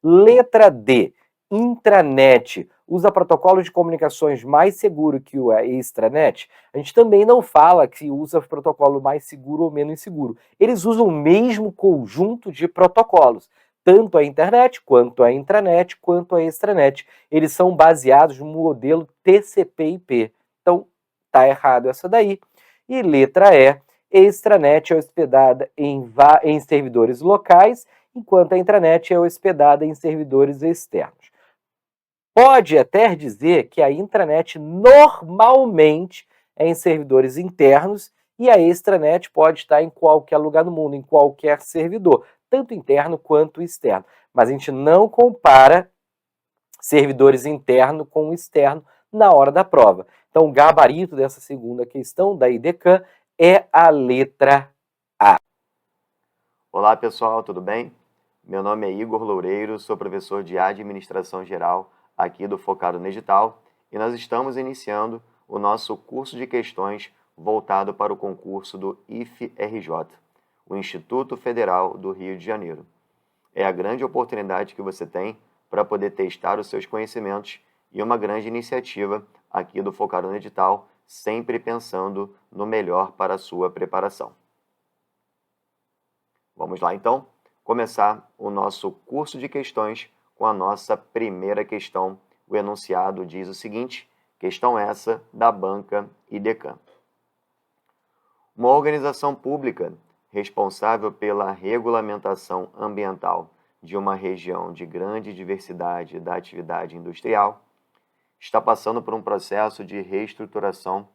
Letra D. Intranet usa protocolo de comunicações mais seguro que o extranet. A gente também não fala que usa protocolo mais seguro ou menos seguro. Eles usam o mesmo conjunto de protocolos. Tanto a internet, quanto a intranet, quanto a extranet. Eles são baseados no modelo TCP/IP. Então, tá errado essa daí. E letra E. Extranet é hospedada em servidores locais, enquanto a intranet é hospedada em servidores externos. Pode até dizer que a intranet normalmente é em servidores internos e a extranet pode estar em qualquer lugar do mundo, em qualquer servidor, tanto interno quanto externo. Mas a gente não compara servidores interno com externo na hora da prova. Então, o gabarito dessa segunda questão da IDECAN é a letra A. Olá pessoal, tudo bem? Meu nome é Igor Loureiro, sou professor de Administração Geral aqui do Focado no Edital e nós estamos iniciando o nosso curso de questões voltado para o concurso do IFRJ, o Instituto Federal do Rio de Janeiro. É a grande oportunidade que você tem para poder testar os seus conhecimentos e uma grande iniciativa aqui do Focado no Edital, sempre pensando no melhor para a sua preparação. Vamos lá então, começar o nosso curso de questões com a nossa primeira questão. O enunciado diz o seguinte: Questão essa da banca IDECAM. Uma organização pública responsável pela regulamentação ambiental de uma região de grande diversidade da atividade industrial está passando por um processo de reestruturação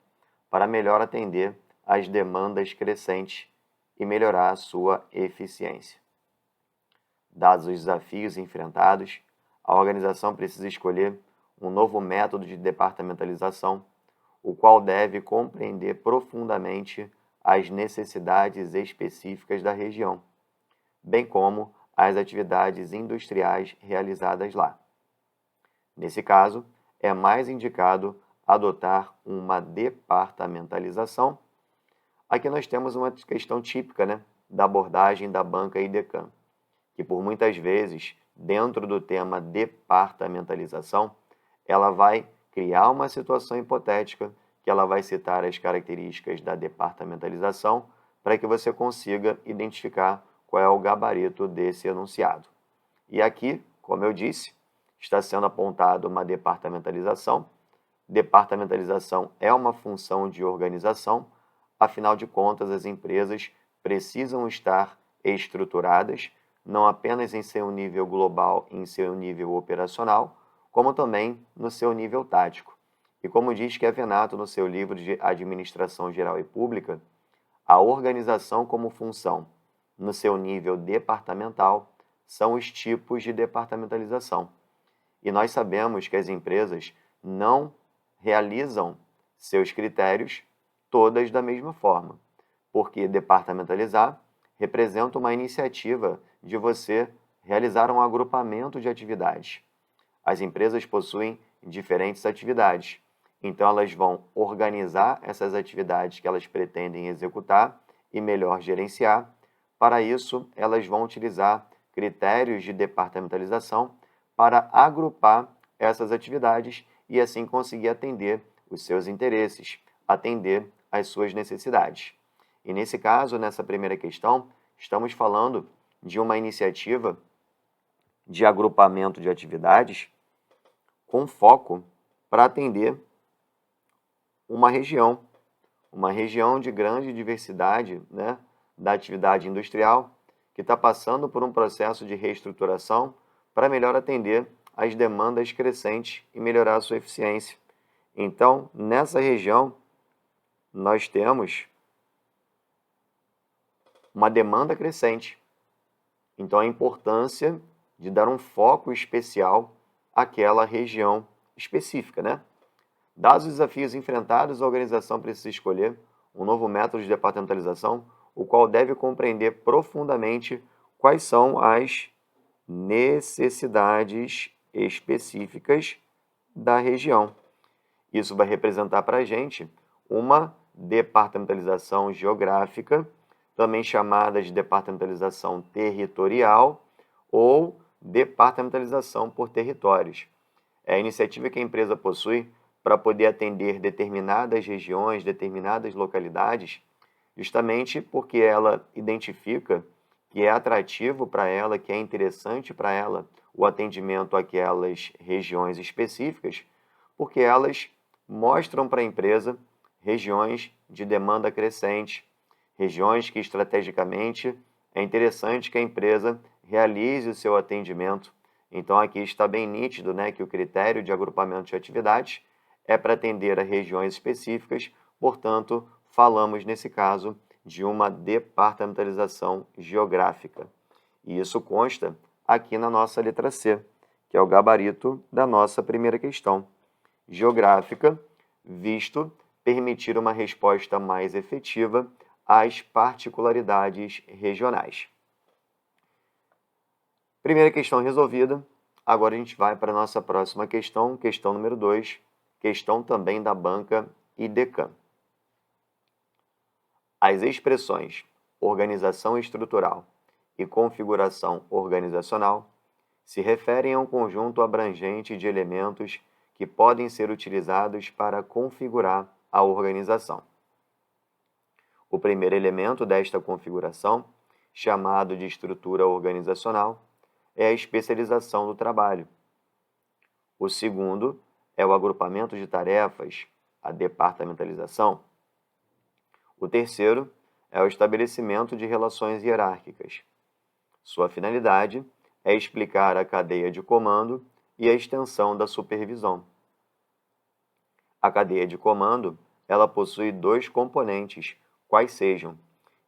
para melhor atender às demandas crescentes e melhorar a sua eficiência. Dados os desafios enfrentados, a organização precisa escolher um novo método de departamentalização, o qual deve compreender profundamente as necessidades específicas da região, bem como as atividades industriais realizadas lá. Nesse caso, é mais indicado adotar uma departamentalização. Aqui nós temos uma questão típica, né, da abordagem da banca IDECAM, que por muitas vezes, dentro do tema departamentalização, ela vai criar uma situação hipotética que ela vai citar as características da departamentalização para que você consiga identificar qual é o gabarito desse enunciado. E aqui, como eu disse, está sendo apontado uma departamentalização. Departamentalização é uma função de organização, afinal de contas, as empresas precisam estar estruturadas, não apenas em seu nível global, em seu nível operacional, como também no seu nível tático. E como diz Kevin Nato no seu livro de Administração Geral e Pública, a organização como função no seu nível departamental são os tipos de departamentalização. E nós sabemos que as empresas não realizam seus critérios todas da mesma forma, porque departamentalizar representa uma iniciativa de você realizar um agrupamento de atividades. As empresas possuem diferentes atividades, então elas vão organizar essas atividades que elas pretendem executar e melhor gerenciar. Para isso, elas vão utilizar critérios de departamentalização para agrupar essas atividades e assim conseguir atender os seus interesses, atender às suas necessidades. E nesse caso, nessa primeira questão, estamos falando de uma iniciativa de agrupamento de atividades com foco para atender uma região de grande diversidade, né, da atividade industrial, que está passando por um processo de reestruturação para melhor atender às demandas crescentes e melhorar a sua eficiência. Então, nessa região, nós temos uma demanda crescente. Então, a importância de dar um foco especial àquela região específica, né? Dados os desafios enfrentados, a organização precisa escolher um novo método de departamentalização, o qual deve compreender profundamente quais são as necessidades específicas da região. Isso vai representar para a gente uma departamentalização geográfica, também chamada de departamentalização territorial ou departamentalização por territórios. É a iniciativa que a empresa possui para poder atender determinadas regiões, determinadas localidades, justamente porque ela identifica que é atrativo para ela, que é interessante para ela o atendimento àquelas regiões específicas, porque elas mostram para a empresa regiões de demanda crescente, regiões que estrategicamente é interessante que a empresa realize o seu atendimento. Então aqui está bem nítido, né, que o critério de agrupamento de atividades é para atender a regiões específicas, portanto, falamos nesse caso de uma departamentalização geográfica. E isso consta aqui na nossa letra C, que é o gabarito da nossa primeira questão. Geográfica, visto permitir uma resposta mais efetiva às particularidades regionais. Primeira questão resolvida. Agora a gente vai para a nossa próxima questão, questão número 2, questão também da banca IDECAM. As expressões organização estrutural e configuração organizacional se referem a um conjunto abrangente de elementos que podem ser utilizados para configurar a organização. O primeiro elemento desta configuração, chamado de estrutura organizacional, é a especialização do trabalho. O segundo é o agrupamento de tarefas, a departamentalização. O terceiro é o estabelecimento de relações hierárquicas. Sua finalidade é explicar a cadeia de comando e a extensão da supervisão. A cadeia de comando, ela possui dois componentes, quais sejam,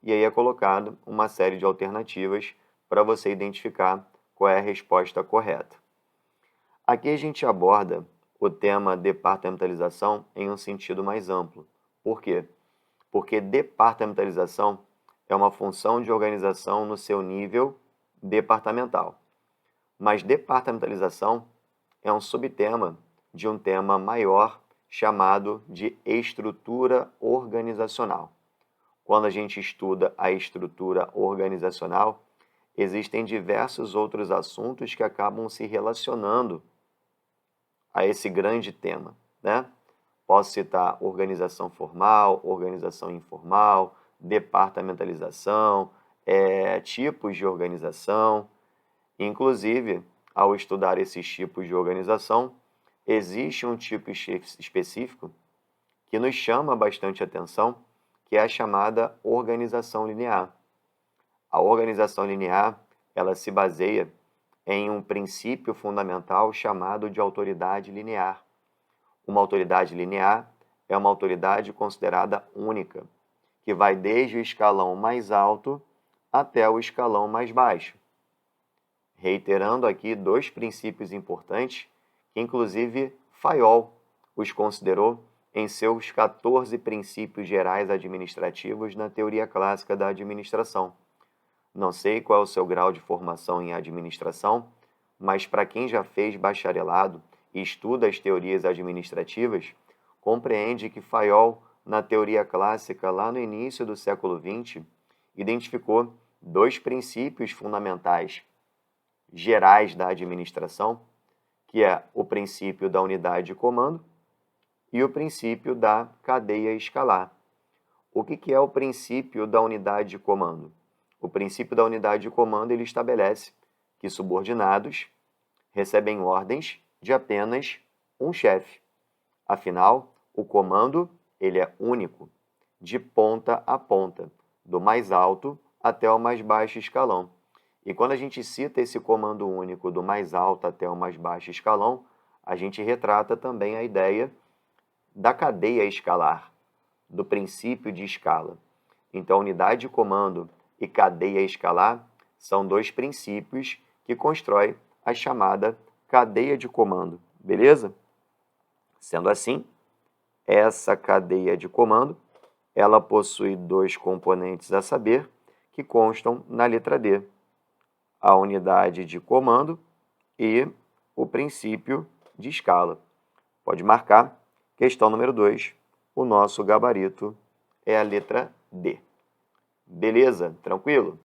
e aí é colocado uma série de alternativas para você identificar qual é a resposta correta. Aqui a gente aborda o tema departamentalização em um sentido mais amplo. Por quê? Porque departamentalização é uma função de organização no seu nível departamental. Mas departamentalização é um subtema de um tema maior chamado de estrutura organizacional. Quando a gente estuda a estrutura organizacional, existem diversos outros assuntos que acabam se relacionando a esse grande tema, né? Posso citar organização formal, organização informal, departamentalização, tipos de organização. Inclusive, ao estudar esses tipos de organização, existe um tipo específico que nos chama bastante atenção, que é a chamada organização linear. A organização linear, ela se baseia em um princípio fundamental chamado de autoridade linear. Uma autoridade linear é uma autoridade considerada única, que vai desde o escalão mais alto até o escalão mais baixo. Reiterando aqui dois princípios importantes, que inclusive Fayol os considerou em seus 14 princípios gerais administrativos na teoria clássica da administração. Não sei qual é o seu grau de formação em administração, mas para quem já fez bacharelado e estuda as teorias administrativas, compreende que Fayol, na teoria clássica, lá no início do século XX, identificou dois princípios fundamentais gerais da administração, que é o princípio da unidade de comando e o princípio da cadeia escalar. O que é o princípio da unidade de comando? O princípio da unidade de comando ele estabelece que subordinados recebem ordens de apenas um chefe. Afinal, o comando ele é único, de ponta a ponta, do mais alto até o mais baixo escalão. E quando a gente cita esse comando único do mais alto até o mais baixo escalão, a gente retrata também a ideia da cadeia escalar, do princípio de escala. Então, unidade de comando e cadeia escalar são dois princípios que constroem a chamada cadeia de comando, beleza? Sendo assim, essa cadeia de comando, ela possui dois componentes a saber, que constam na letra D. A unidade de comando e o princípio de escala. Pode marcar, questão número 2, o nosso gabarito é a letra D. Beleza? Tranquilo?